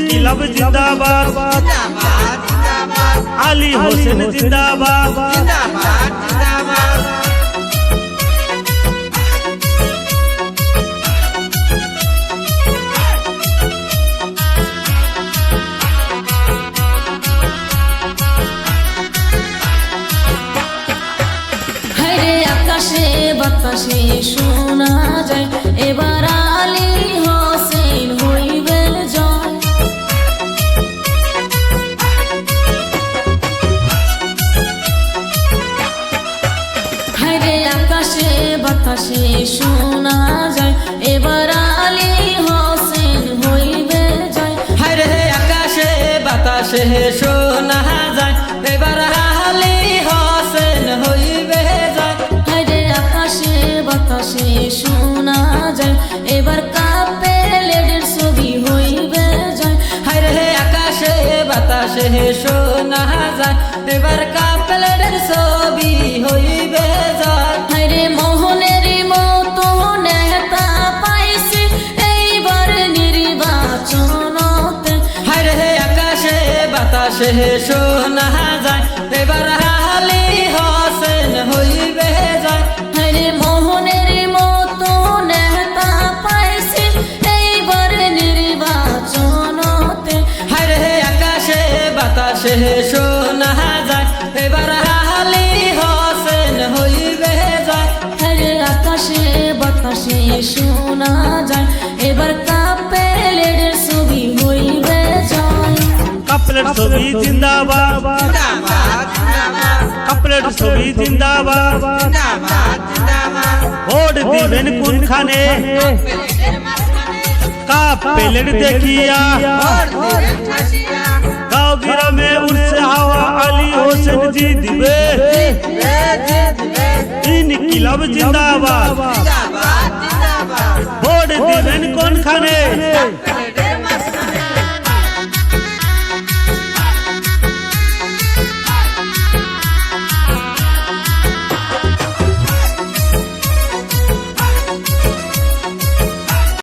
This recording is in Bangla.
इनकलाब जिंदाबाद अली हुसैन जिंदाबाद আকাশে বাতাসে শোনা যায় এবার আলী হোসেন হইবে জয়। হায়রে আকাশে বাতাসে শোনা যায় এবার আলী হোসেন হইবে জয়। হায়রে আকাশে বাতাসে শোনা যায় এবার আলী হোসেন হইবে জয়। বাতাসে শোনা যায় এবার কাপে লেডের ছবি হইবে জয়। হায়রে আকাশে বাতাসে শোনা যায় এবার কাপে লেডের ছবি হইবে জয়। হায়রে মোহনের মতো নেতা পাইছে এইবার নির্বাচনতে। হায়রে আকাশে বাতাসে শোনা যায় এবার আলী হোসেন হইবে জয়। হায়রে মোহনের মতো নেতা পাইছে এইবার নির্বাচনতে। হায়রে আকাশে বাতাসে শোনা যায় এবার আলী হোসেন হইবে জয়। হায়রে আকাশে বাতাসে শোনা যায় এবার কাপে লেডের ছবি হইবে জয়। কাপলের ছবি জিন্দাবাদ কাপলের ছবি জিন্দাবাদ ভোট দিবেন কোনখানে কাপলের দেখিয়া গাঁও গ্রামে উঠছে হাওয়া আলী হোসেন জি দিবে ইনকলাব জিন্দাবাদ ভোট দিবেন কোনখানে